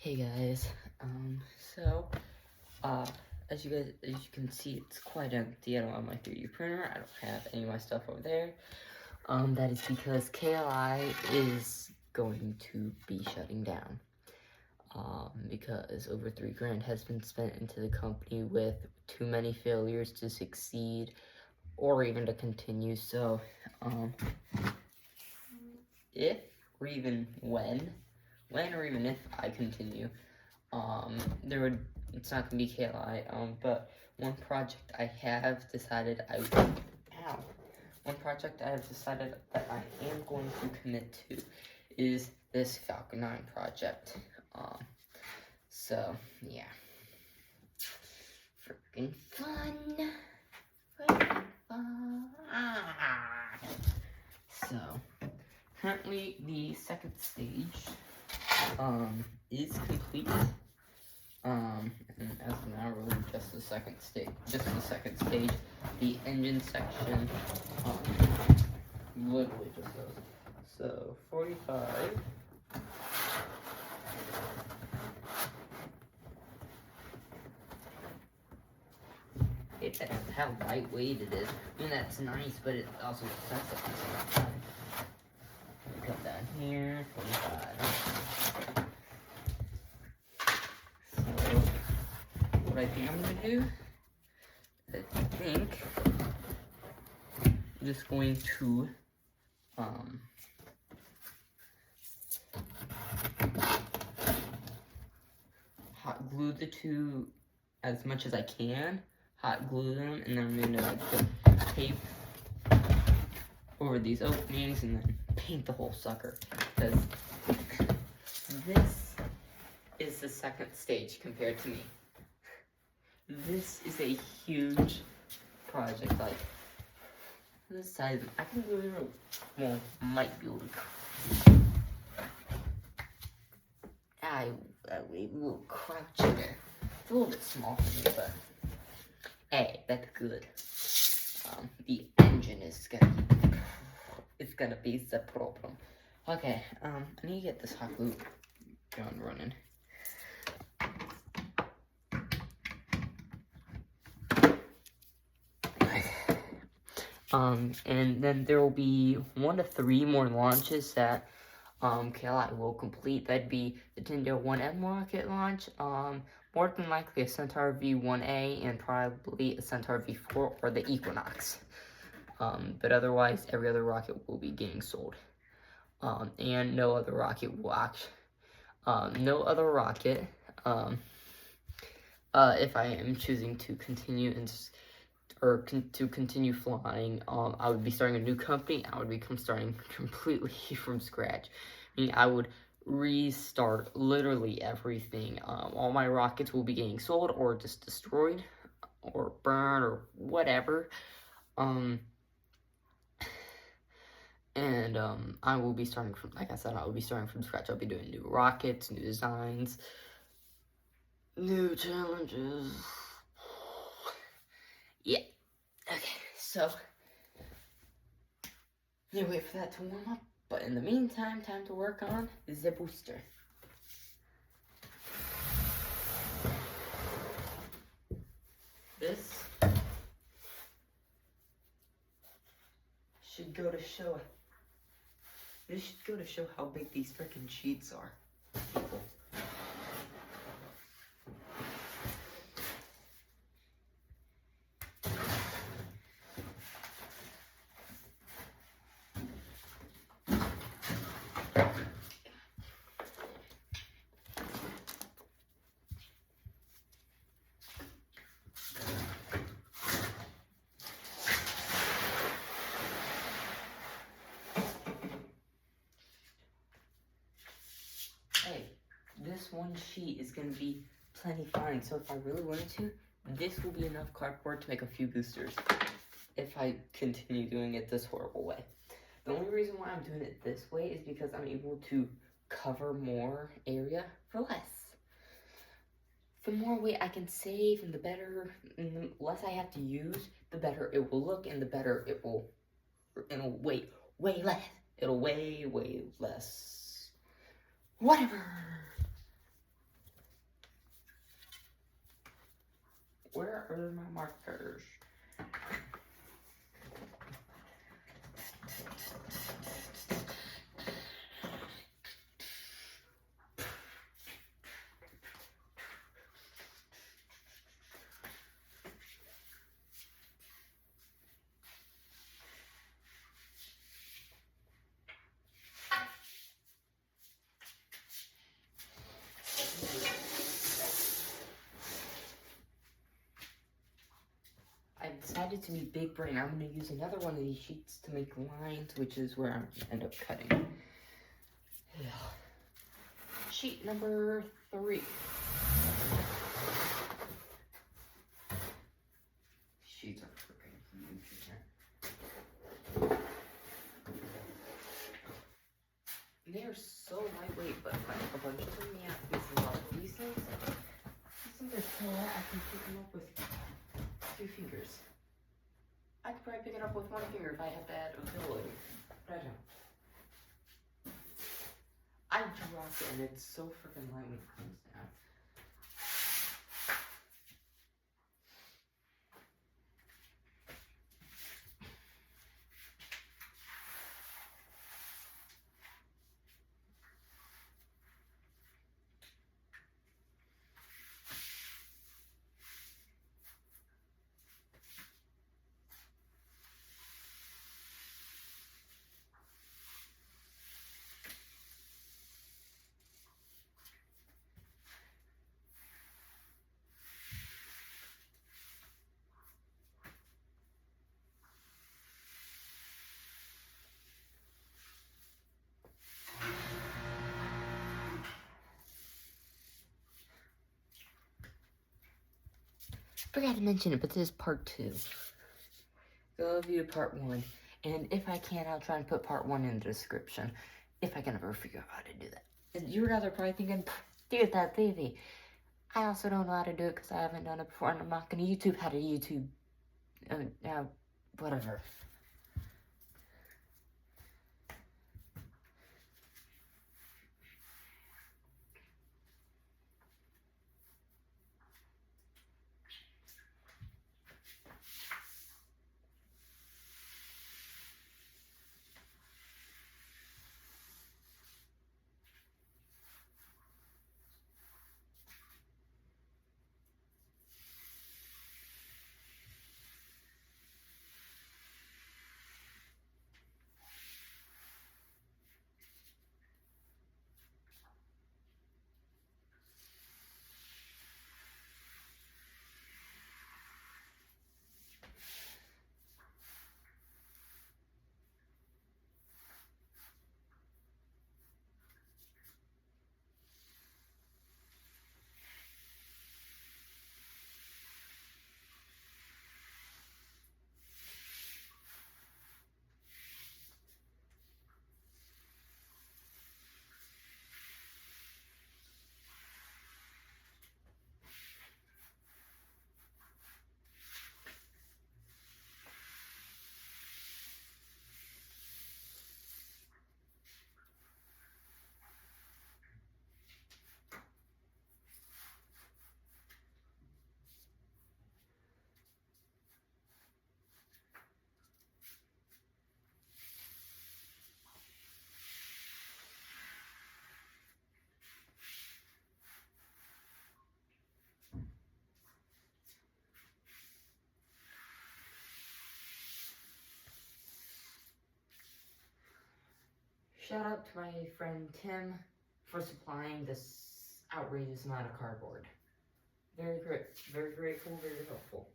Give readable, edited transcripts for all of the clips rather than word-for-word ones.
Hey guys, so, as you can see, it's quite empty. I don't have my 3D printer. I don't have any of my stuff over there. That is because KLI is going to be shutting down. Because over $3 grand has been spent into the company with too many failures to succeed or even to continue. So, if or even when or even if I continue, it's not gonna be KLI, but one project I have decided that I am going to commit to is this Falcon 9 project. So yeah, freaking fun. So currently the second stage is complete. And as of now, really just the second stage. The engine section, literally just those. So 45. That's how lightweight it is. I mean, that's nice, but it also sucks at the same time. Put that here, 45. What I think I'm gonna do, I'm just going to, hot glue the two as much as I can, hot glue them, and then I'm gonna put tape over these openings and then paint the whole sucker, because this is the second stage compared to me. This is a huge project, like, this size, I can literally, well, might be able to, we will crouch in there. It's a little bit small for me, but, hey, that's good. The engine is gonna be the problem. Okay, I need to get this hot glue gun running. And then there will be 1 to 3 more launches that KLI will complete. That'd be the Tinder 1M rocket launch, more than likely a Centaur V1A, and probably a Centaur V4 or the Equinox. But otherwise, every other rocket will be getting sold. And no other rocket will if I am choosing to continue to continue flying, I would be starting a new company. I would become starting completely from scratch. I mean, I would restart literally everything. All my rockets will be getting sold or just destroyed or burned or whatever. And I will be starting from, like I said, I will be starting from scratch. I'll be doing new rockets, new designs, new challenges. Yeah. Okay, so you wait for that to warm up, but in the meantime, time to work on the booster. This should go to show. This should go to show how big these freaking sheets are. People. Hey, this one sheet is going to be plenty fine, so if I really wanted to, this will be enough cardboard to make a few boosters, if I continue doing it this horrible way. The only reason why I'm doing it this way is because I'm able to cover more area for less. The more weight I can save, and the better, and the less I have to use, the better it will look, and the better it will, it'll weigh way less. It'll weigh way less. Whatever. Where are my markers? I decided to be big brain. I'm going to use another one of these sheets to make lines, which is where I'm going to end up cutting. Sheet number 3. Sheets are freaking huge in here. They are so lightweight, but like a bunch of them, yeah, because a lot of these things are so light, I can pick them up with 2 fingers. I could probably pick it up with 1 finger if I have to add a pillow, but I don't. I dropped it and it's so freaking light when it comes down. Forgot to mention it, but this is part 2. Go view part 1, and if I can, I'll try and put part 1 in the description, if I can ever figure out how to do that. And you're rather probably thinking, dude, that's easy. I also don't know how to do it because I haven't done it before, and I'm not going to YouTube how to YouTube, whatever. Shout out to my friend Tim for supplying this outrageous amount of cardboard. Very grateful, very helpful.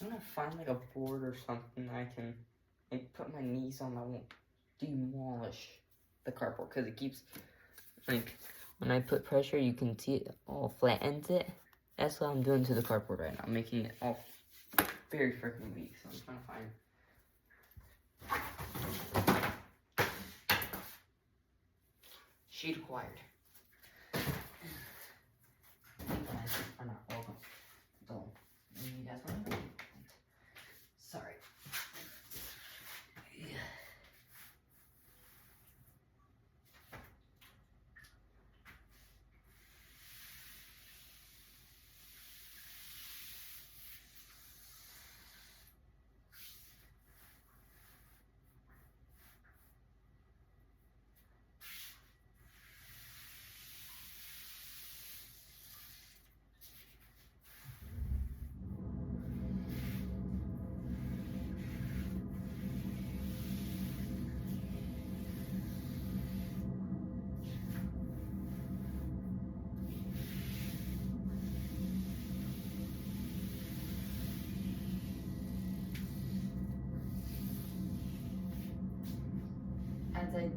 I'm gonna find like a board or something I can like put my knees on that won't demolish the cardboard, because it keeps, like, when I put pressure you can see it all flattens it. That's what I'm doing to the cardboard right now, making it all very freaking weak, so I'm trying to find. Sheet acquired. You guys are not welcome. So, you guys want to. Sorry. Yeah. As I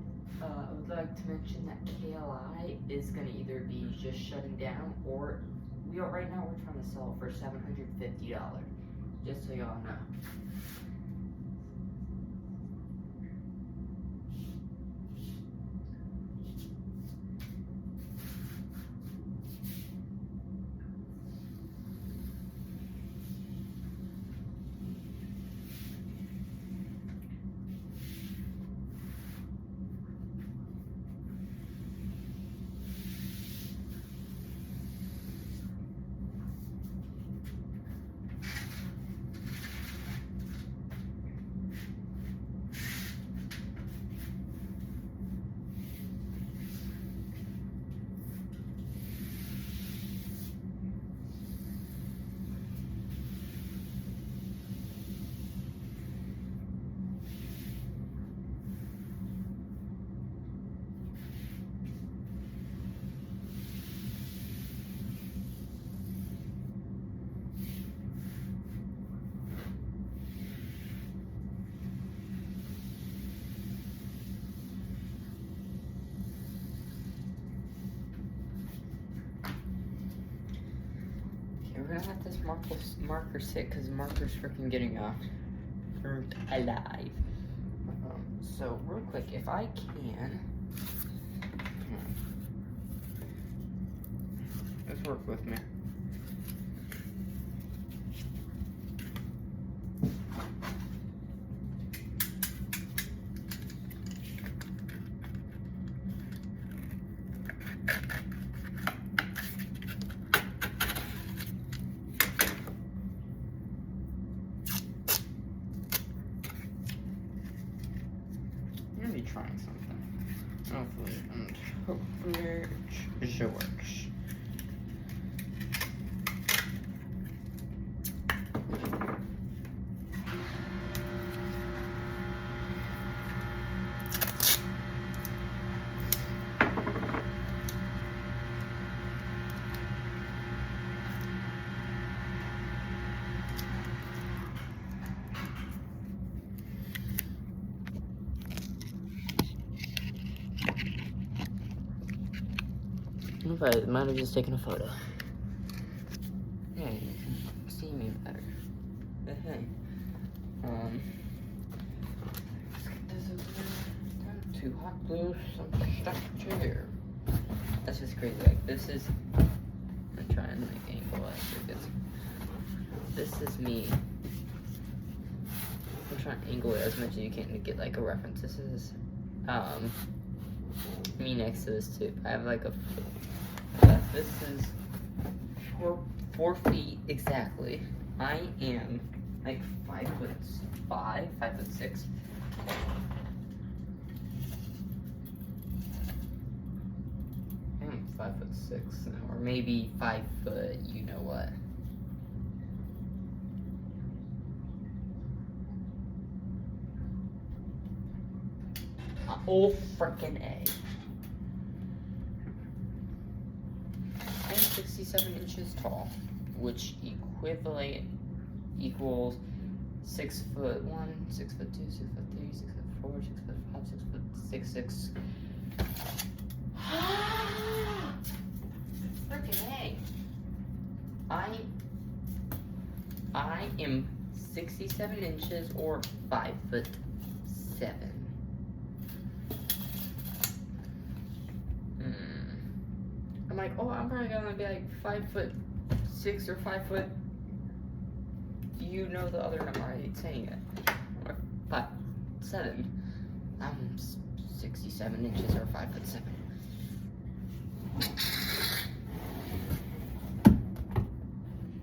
would like to mention that KLI is going to either be just shutting down, or right now we're trying to sell it for $750, just so y'all know. We're gonna let this marker sit because the marker's freaking getting burnt alive. So real quick, if I can, let's work with me. Trying something. Hopefully it works. But I might have just taken a photo. Yeah, you can see me better. Hey. Let's get this over there. Time to hot glue some stuff to here. That's just crazy. Like, this is. I'm trying to make angle as this is me. I'm trying to angle it as much as you can to get like a reference. This is me next to this tube. I have like a. This is 4 feet exactly. I am like 5'5", 5'6". I'm 5'6" now, or maybe 5 foot. You know what? Oh frickin' A. I'm 67 inches tall, which equals 6'1", 6'2", 6'3", 6'4", 6'5", 6'6". Frickin' A. I am 67 inches or 5'7". I'm like, oh, I'm probably gonna be like 5'6" or 5 foot. You know the other number, I hate saying it. Or 5'7". I'm 67 inches or 5'7".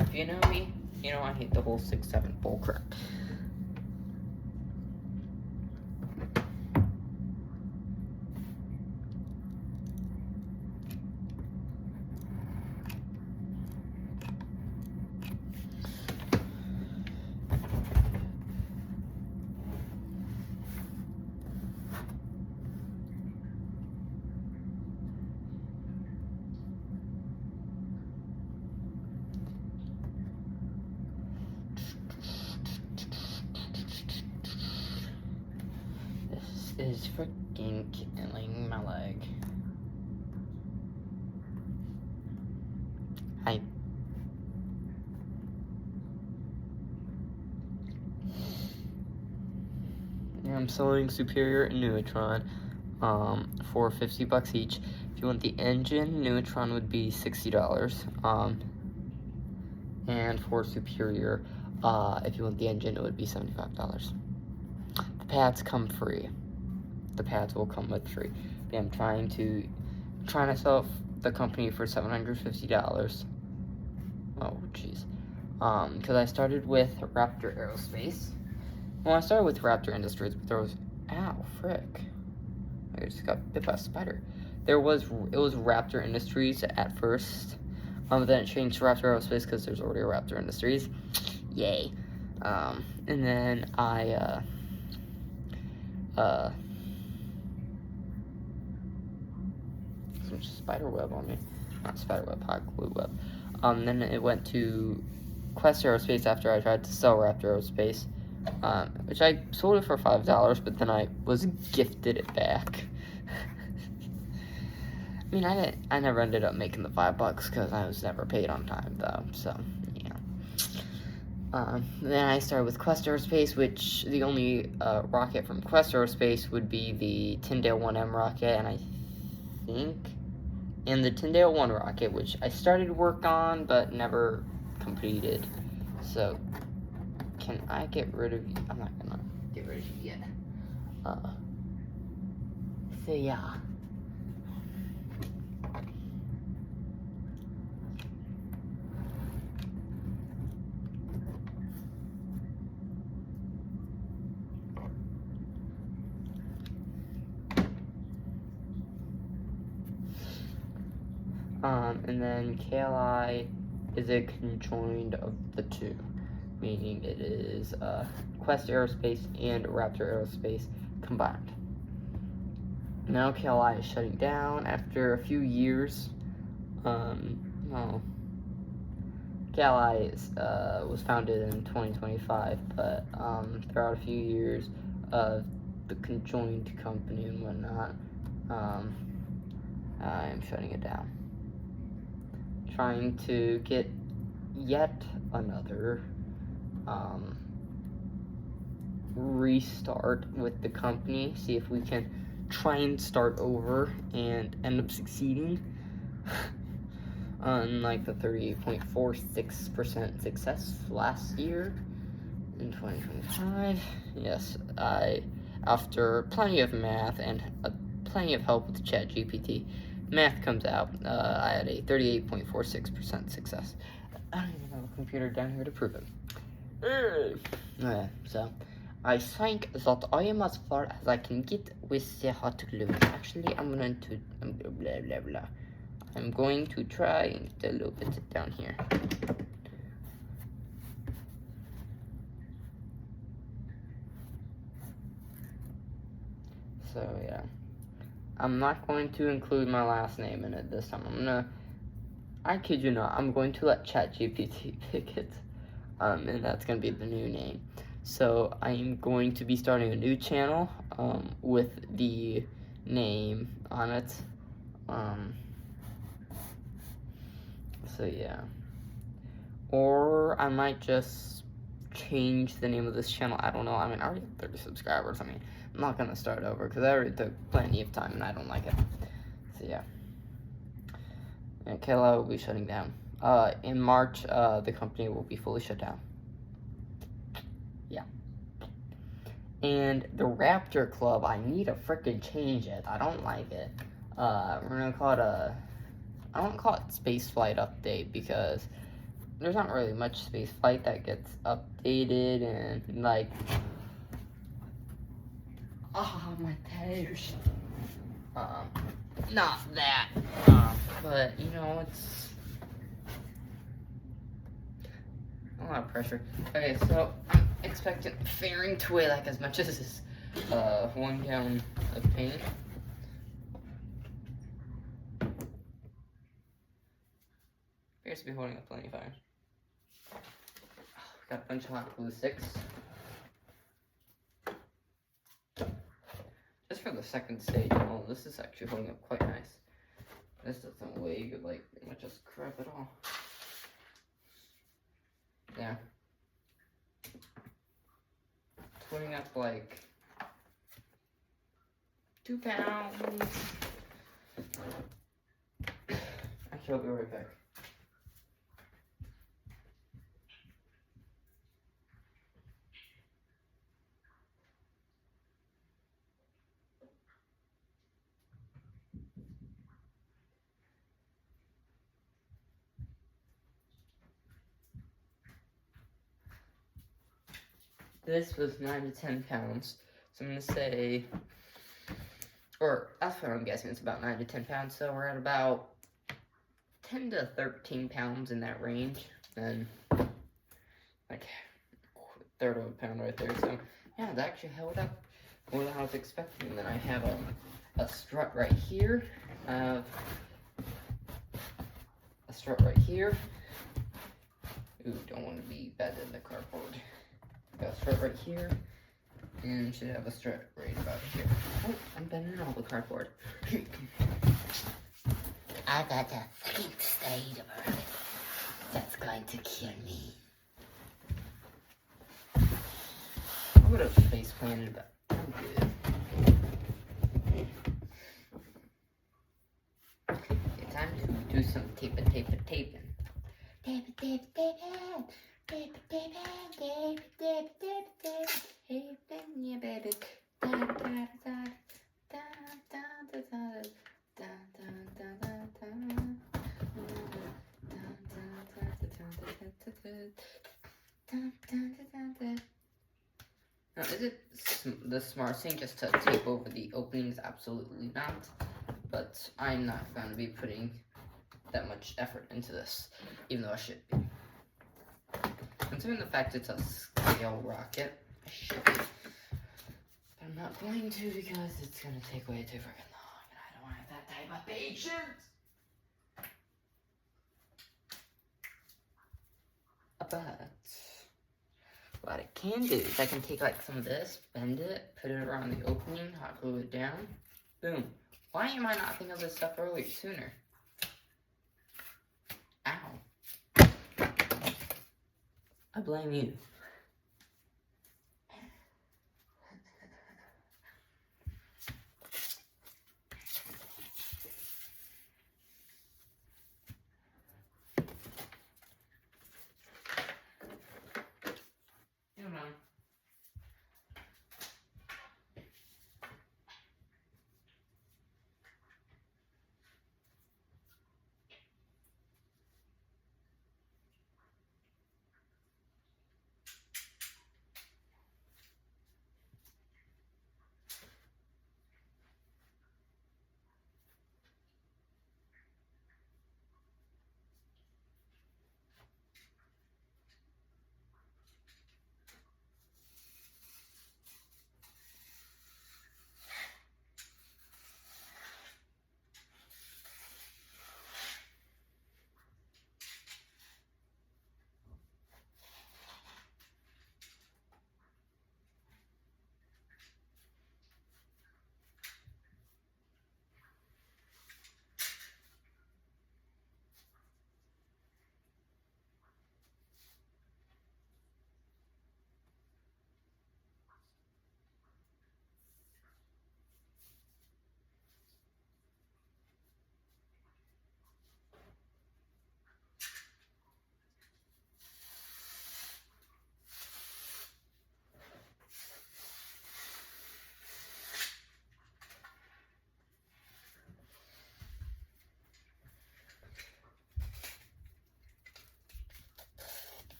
If you know me, you know I hate the whole 6'7" bull crap. This is freaking killing my leg. I'm selling Superior and Neutron for $50 each. If you want the engine, Neutron would be $60. And for Superior, if you want the engine, it would be $75. The pads come free. The pads will come with free. Yeah, I'm trying to sell the company for $750. Oh, jeez. Because I started with Raptor Aerospace. Well, I started with Raptor Industries, but there was, ow, frick. I just got bit by a spider. It was Raptor Industries at first. Then it changed to Raptor Aerospace because there's already a Raptor Industries. Yay. And then I, some spider web on me. Not spider web, hot glue web. Then it went to Quest Aerospace after I tried to sell Raptor Aerospace. Which I sold it for $5, but then I was gifted it back. I mean, I never ended up making the $5 because I was never paid on time, though, so, yeah. Then I started with Quest Aerospace, which the only rocket from Quest Aerospace would be the Tyndale 1M rocket, and the Tyndale 1 rocket, which I started work on, but never completed, so... Can I get rid of you? I'm not gonna get rid of you yet. So yeah. And then KLI is a conjoined of the two. Meaning it is Quest Aerospace and Raptor Aerospace combined. Now KLI is shutting down after a few years. KLI was founded in 2025, but throughout a few years of the conjoined company and whatnot, I'm shutting it down. Trying to get yet another restart with the company, see if we can try and start over and end up succeeding. Unlike the 38.46% success last year in 2025. Yes, after plenty of math and plenty of help with ChatGPT, math comes out, I had a 38.46% success. I don't even have a computer down here to prove it. So, I think that I am as far as I can get with the hot glue. Actually, I'm going to try and get a little bit down here. So, yeah. I'm not going to include my last name in it this time. I kid you not, I'm going to let ChatGPT pick it. And that's going to be the new name. So I'm going to be starting a new channel with the name on it. So yeah. Or I might just change the name of this channel. I don't know. I mean, I already have 30 subscribers. I mean, I'm not gonna start over because I already took plenty of time and I don't like it. So yeah. And KLI will be shutting down. In March, the company will be fully shut down. Yeah. And the Raptor Club, I need to frickin' change it. I don't like it. We're gonna call it I don't call it Space Flight Update because there's not really much space flight that gets updated and like, my tires. Not that. But you know, it's a lot of pressure. Okay, so I'm expecting fairing to weigh like as much as this 1 gallon of paint. Appears to be holding up plenty fine. Got a bunch of hot glue sticks. Just for the second stage, oh, this is actually holding up quite nice. This doesn't weigh like much as crap at all. Yeah. It's holding up like 2 pounds. Actually, I'll be right back. This was 9 to 10 pounds, so I'm gonna say, or that's what I'm guessing, it's about 9 to 10 pounds, so we're at about 10 to 13 pounds in that range, and like a third of a pound right there, so yeah, that actually held up more than I was expecting. And then I have a strut right here, I have a strut right here. Ooh, don't want to be bad in the cardboard. Got a strut right here, and should have a strut right about here. Oh, I'm bending all the cardboard. I got a pink state of Earth that's going to kill me. I would have face planted, but I'm good. It's time to do some taping. Taping, yeah, baby. Now, is it the smart thing just to tape over the openings? Absolutely not. But I'm not going to be putting that much effort into this, even though I should be. Considering the fact it's a scale rocket, I should be. But I'm not going to because it's going to take way too freaking long, and I don't have that type of patience. But what I can do is I can take like some of this, bend it, put it around the opening, hot glue it down, boom. Why am I not thinking of this stuff earlier, sooner? Ow. I blame you.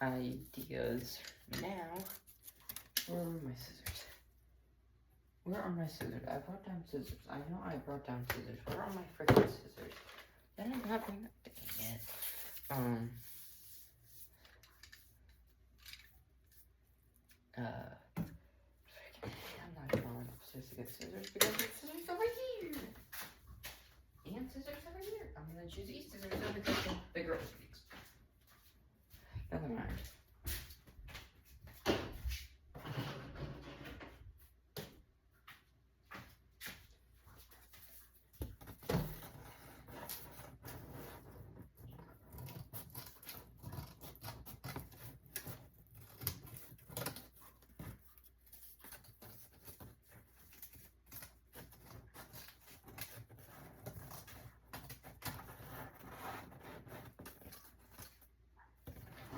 ideas. Now, where are my scissors? Where are my scissors? I brought down scissors. I know I brought down scissors. Where are my freaking scissors? Did I not bring them? Dang it. I'm not going upstairs to get scissors because the scissors over here. And scissors over here. I'm gonna choose these scissors over because they're bigger openings. Never mind.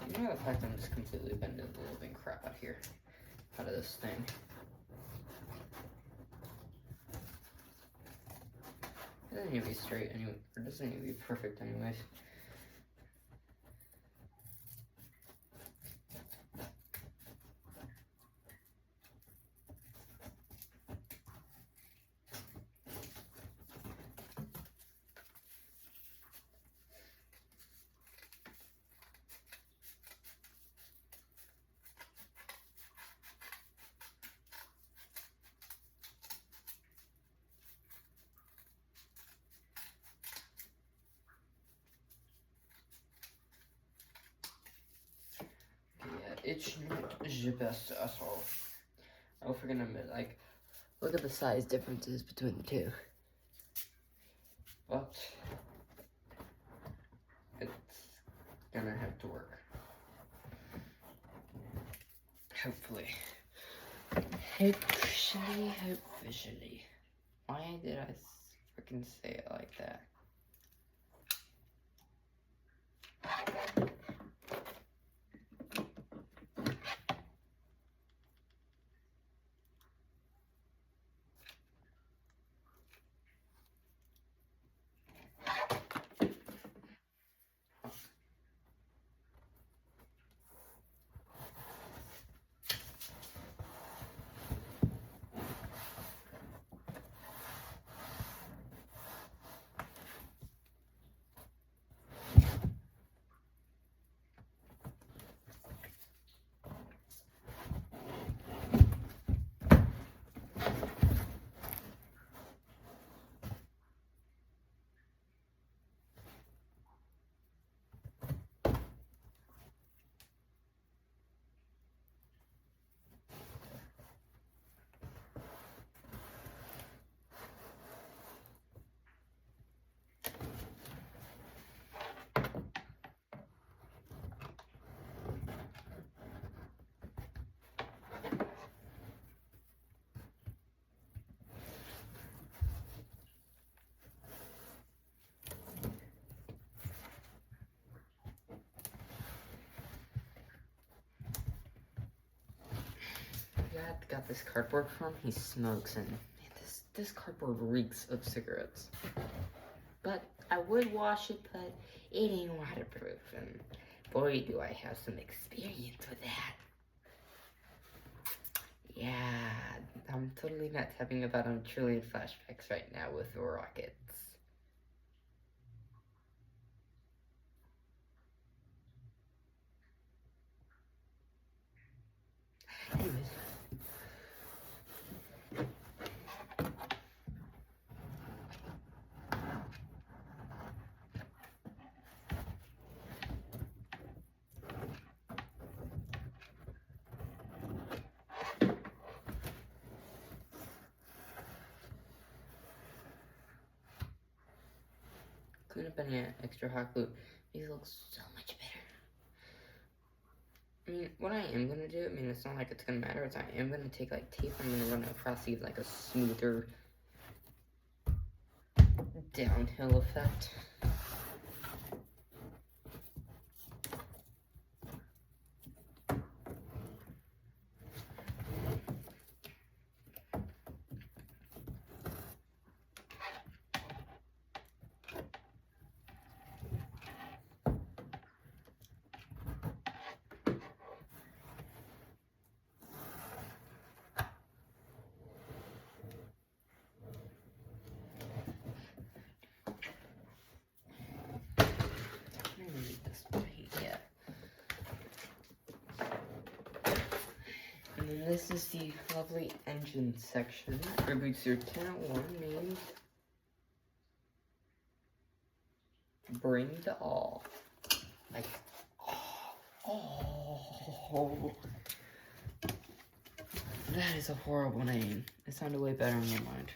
You know the fact I'm just completely bending the living crap out here, out of this thing. It doesn't need to be straight anyway, or it doesn't need to be perfect anyways. It's not the best at all. I will forget to admit, like, look at the size differences between the two. But it's gonna have to work. Hopefully. Hopefully. Why did I freaking say it like that? Dad got this cardboard from. He smokes and man, this cardboard reeks of cigarettes. But I would wash it, but it ain't waterproof, and boy, do I have some experience with that. Yeah, I'm totally not tapping about on trillion flashbacks right now with rockets. Anyways. Clean up any extra hot glue. These look so much better. I mean, what I am gonna do, I mean, it's not like it's gonna matter, it's I am gonna take like tape, I'm gonna run it across these like a smoother downhill effect. then this is the lovely engine section for booster 1001 named Bring the All. Like, oh. That is a horrible name. It sounded way better in your mind.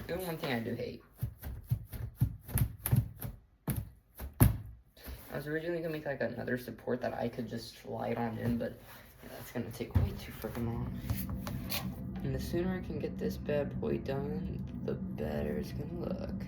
There's one thing I do hate. I was originally gonna make like another support that I could just slide on in, but yeah, that's gonna take way too freaking long. And the sooner I can get this bad boy done, the better it's gonna look.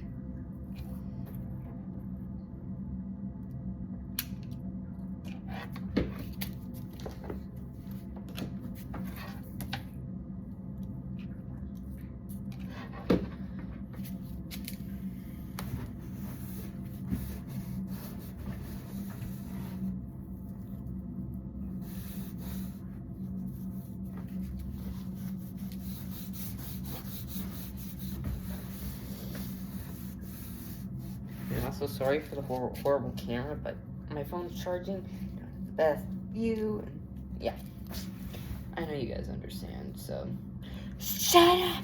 I'm also sorry for the horrible camera, but my phone's charging, the best view, and yeah. I know you guys understand, so shut up!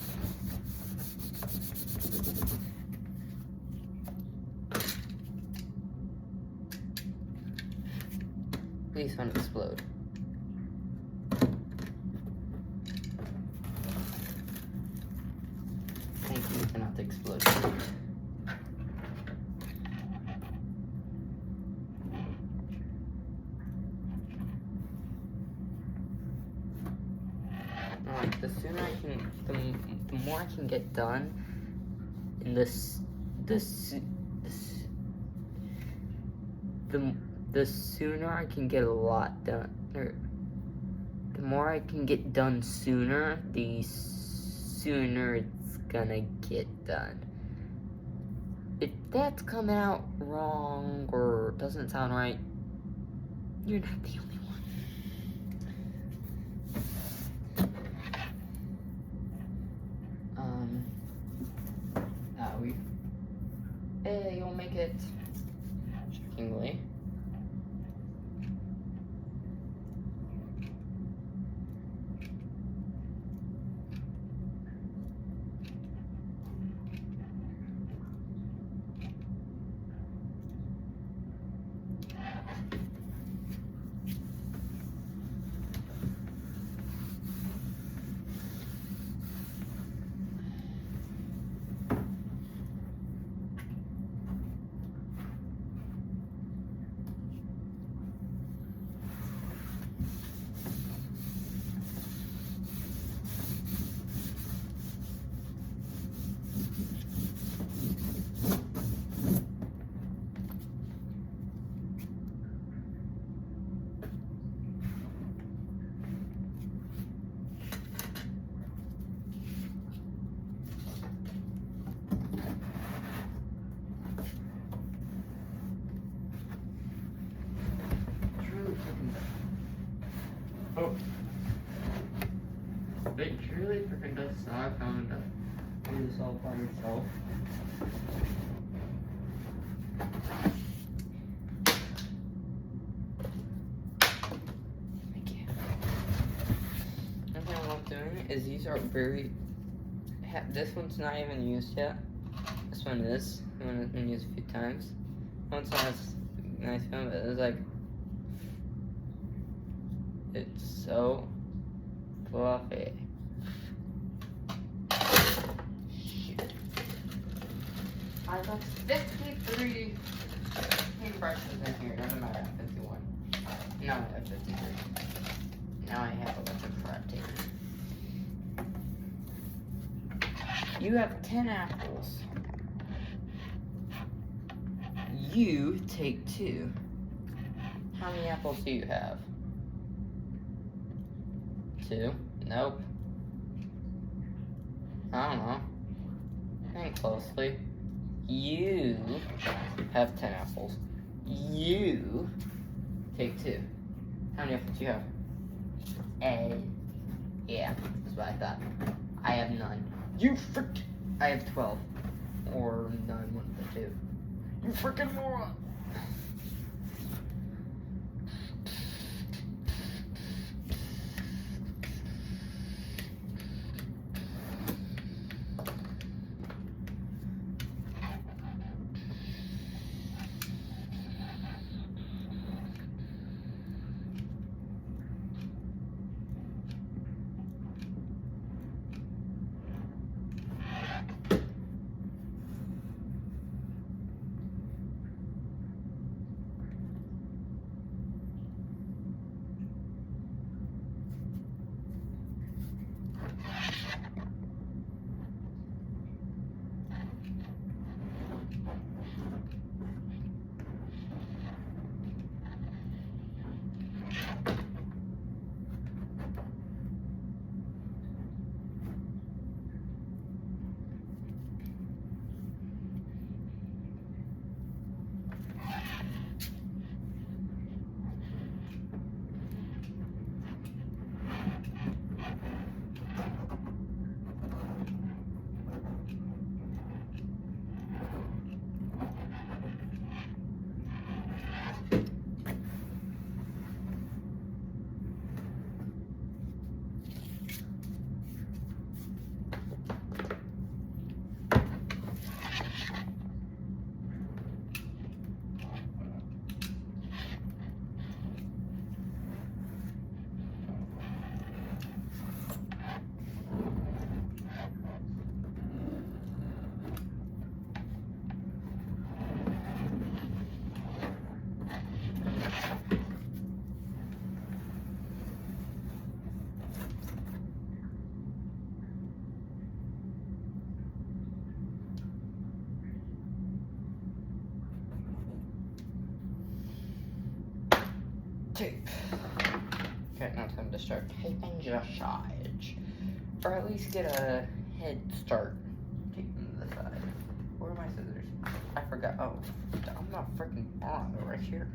Please don't explode. Thank you for not exploding. The sooner I can, the more I can get done in the sooner I can get a lot done, or the more I can get done sooner, the sooner it's gonna get done. If that's come out wrong or doesn't sound right, you're not the only one. Hey, you'll make it. Shockingly. Oh. It truly freaking does suck having to do this all by yourself. Thank you. One thing I love doing is these are very... This one's not even used yet. This one is. This one has been used a few times. One's not as nice film, but it's like... It's so fluffy. Shit. I got 53 paintbrushes in here. Doesn't matter. I have 51. Now I have 53. Now I have a bunch of crap tape. You have 10 apples. You take 2. How many apples do you have? 2? Nope. I don't know. Think closely. You have 10 apples. You take 2. How many apples do you have? A. Yeah, that's what I thought. I have none. You frick! I have 12. Or none, one of the two. You freaking moron! Tape. Okay, now it's time to start taping dressage. Or at least get a head start. Taping to the side. Where are my scissors? I forgot. Oh, I'm not freaking on right here.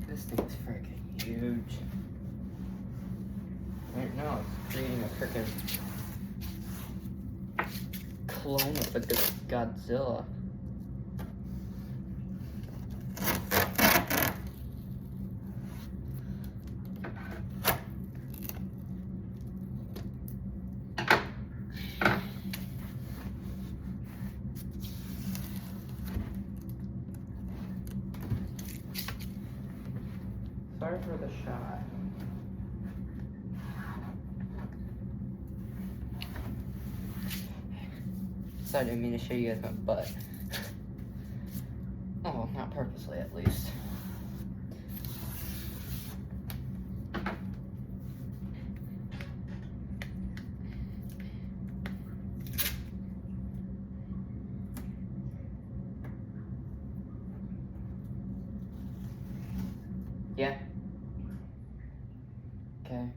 This thing's freaking huge. Right now it's creating a freaking clone of a Godzilla. Sorry for the shot. Sorry, I didn't mean to show you guys my butt. Oh, not purposely at least. Yeah. Okay.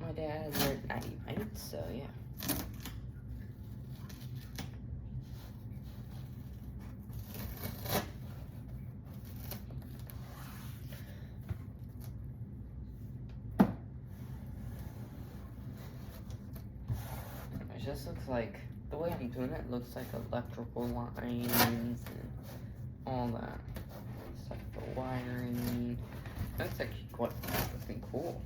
My dad's are 90 minutes, so yeah. It just looks like, the way I'm doing it looks like electrical lines and all that stuff for wiring. That's actually quite interesting, cool.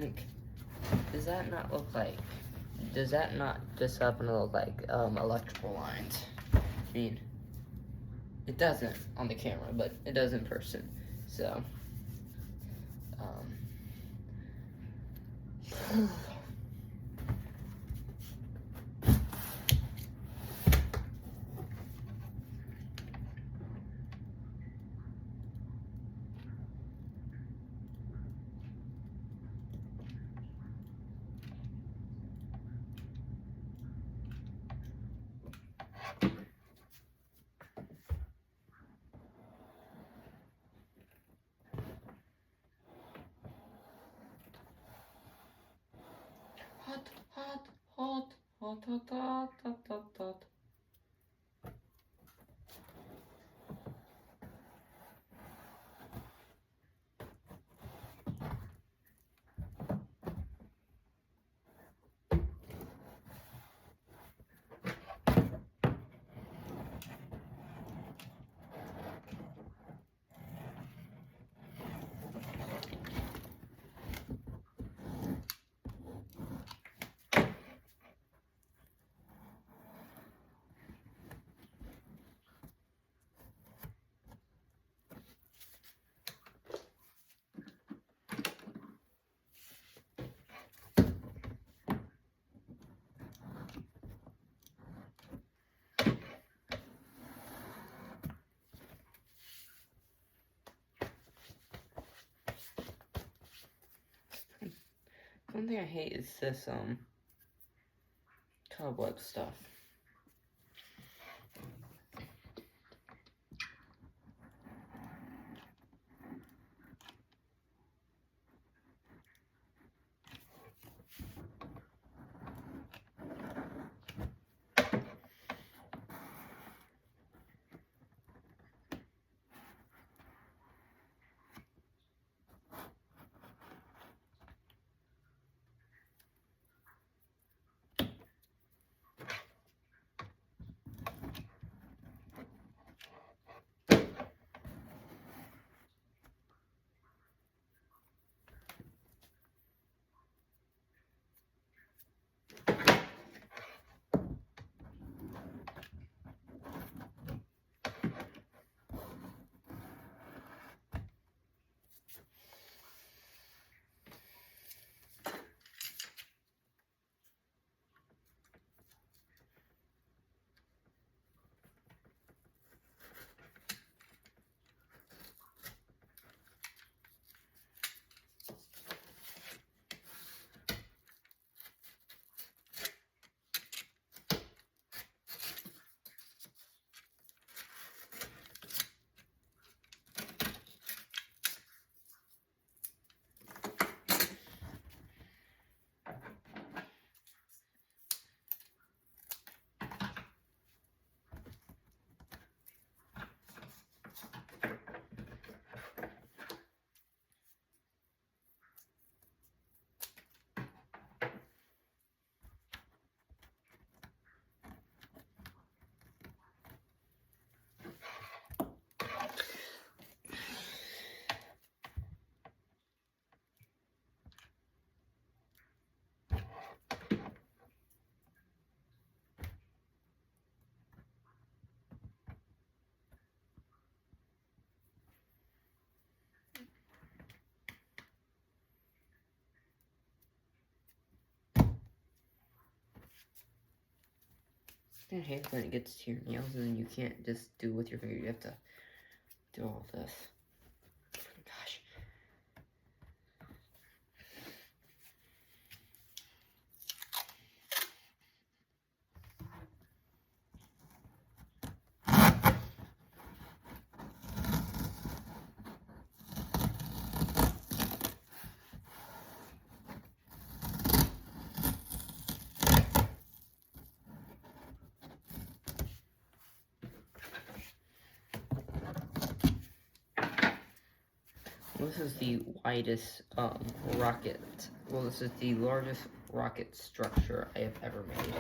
Like, does that not look like, does that not just happen to look like electrical lines? I mean, it doesn't on the camera, but it does in person. So, hot, hot, hot, hot, hot, hot, hot, hot, hot. One thing I hate is this, cobweb stuff. I hate when it gets to your nails and then you can't just do it with your finger. You have to do all this. Gosh. This is the widest rocket. Well, this is the largest rocket structure I have ever made.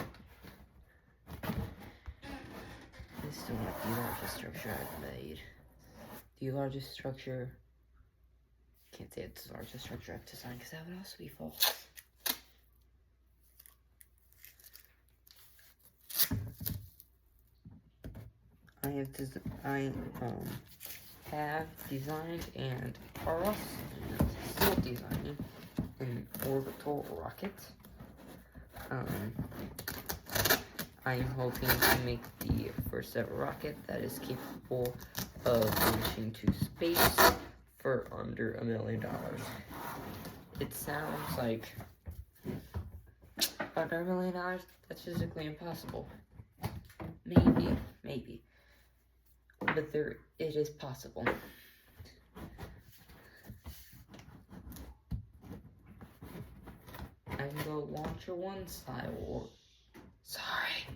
This is still not the largest structure I've made. The largest structure Can't say it's large structure I have to design because that would also be false. I have designed and are still designing an orbital rocket. I'm hoping to make the first ever rocket that is capable of launching to space for under $1 million. It sounds like under $1 million, that's physically impossible. Maybe. But it is possible. I'm the launcher one style, or sorry.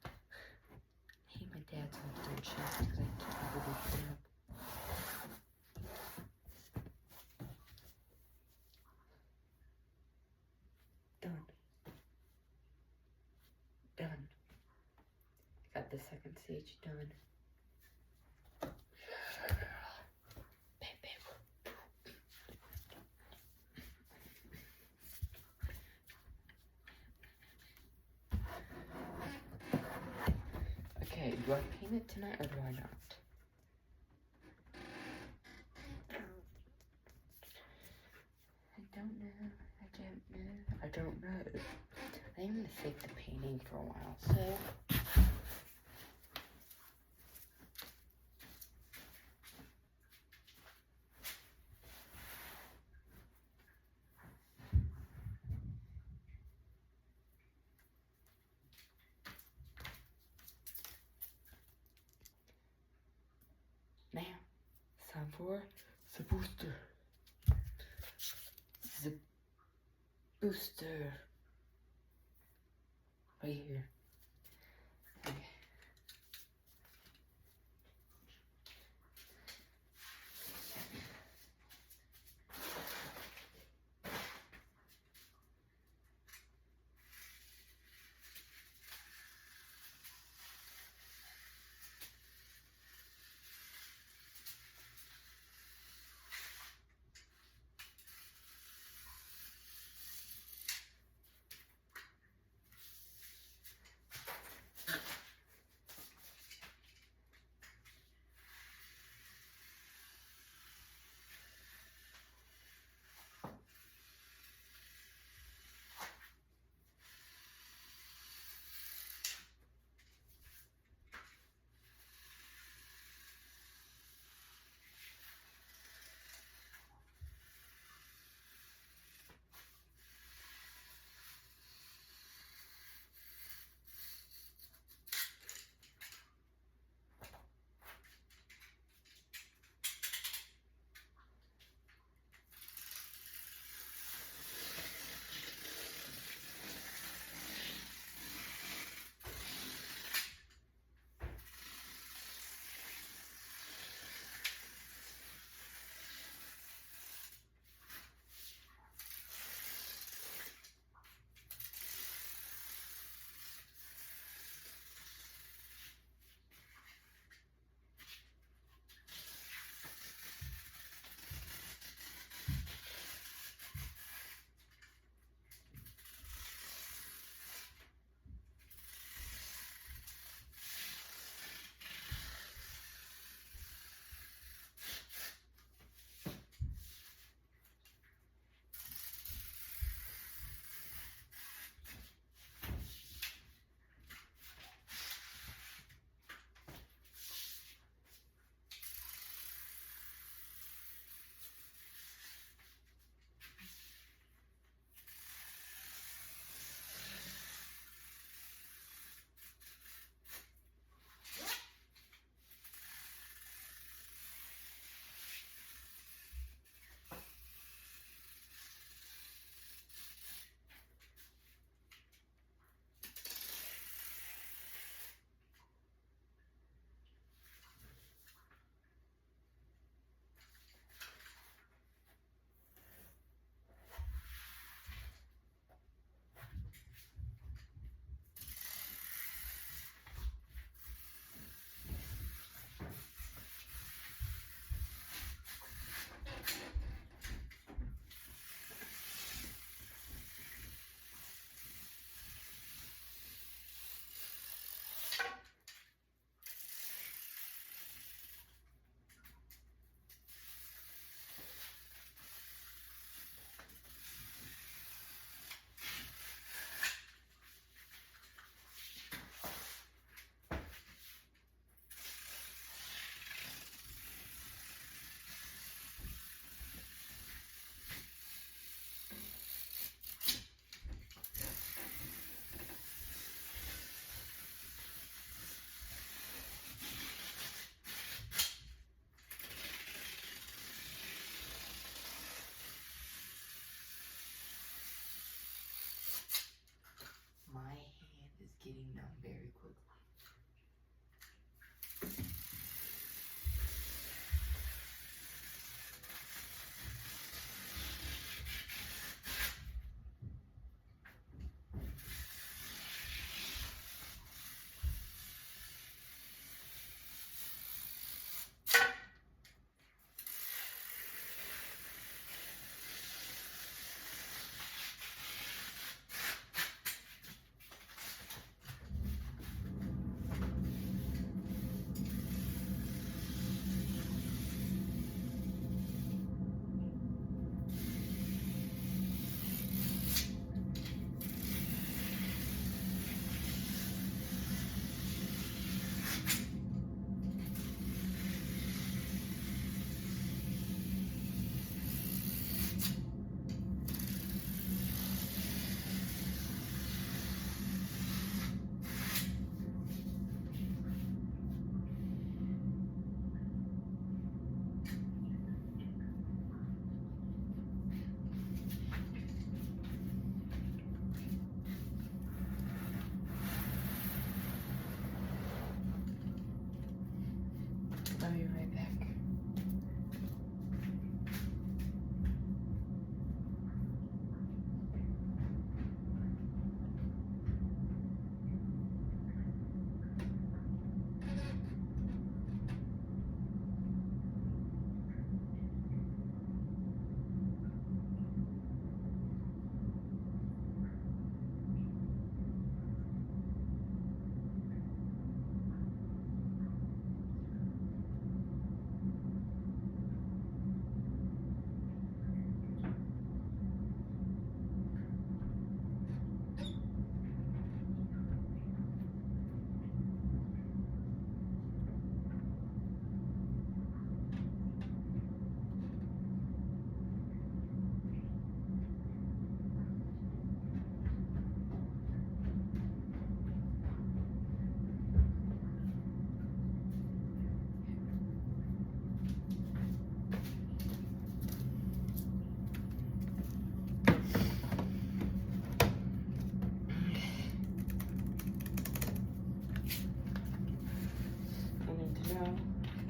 I hate my dad's on third shift because I can't really put up. Done. Got the second stage done. Okay, do I paint it tonight or do I not? I don't know. I think I'm gonna save the painting for a while, so. Now, it's time for the booster. The booster. Right here. Okay. I'll be right back.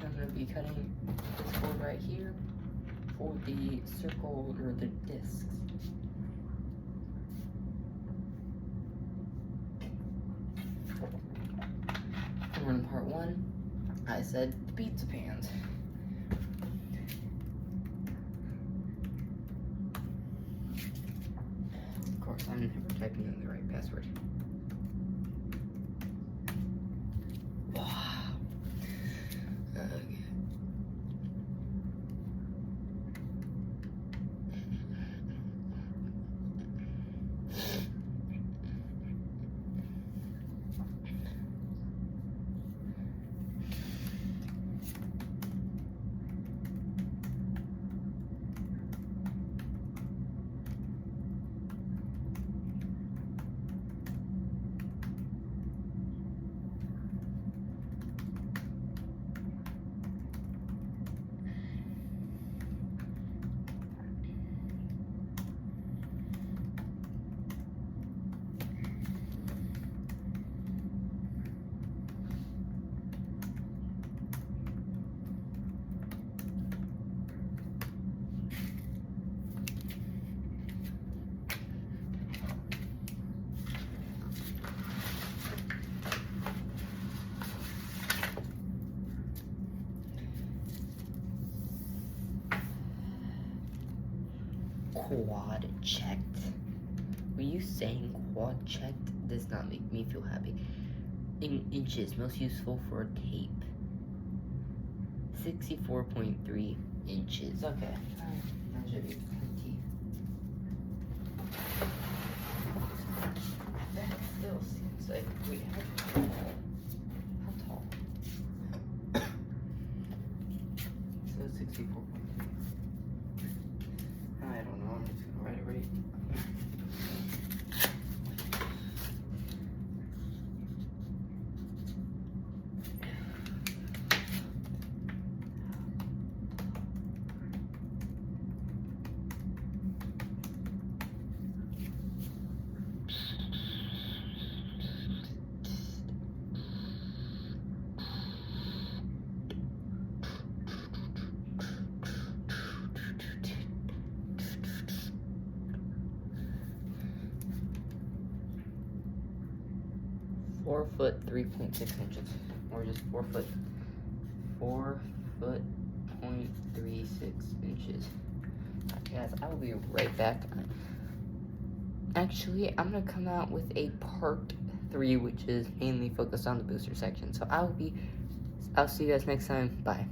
I'm going to be cutting this board right here for the circle or the discs. We're in part 1. I said the pizza pans. Of course, I'm never typing in the right password. Quad checked. Were you saying quad checked does not make me feel happy? In inches, most useful for tape. 64.3 inches. Okay. That should be plenty. That still seems like we have. How tall? So 64.3. I don't know. I'm just gonna write it right. Four foot 3.6 inches, or just 4 foot 0.36 inches. Okay, guys, I will be right back. Actually, I'm gonna come out with a part 3, which is mainly focused on the booster section. So I'll see you guys next time. Bye.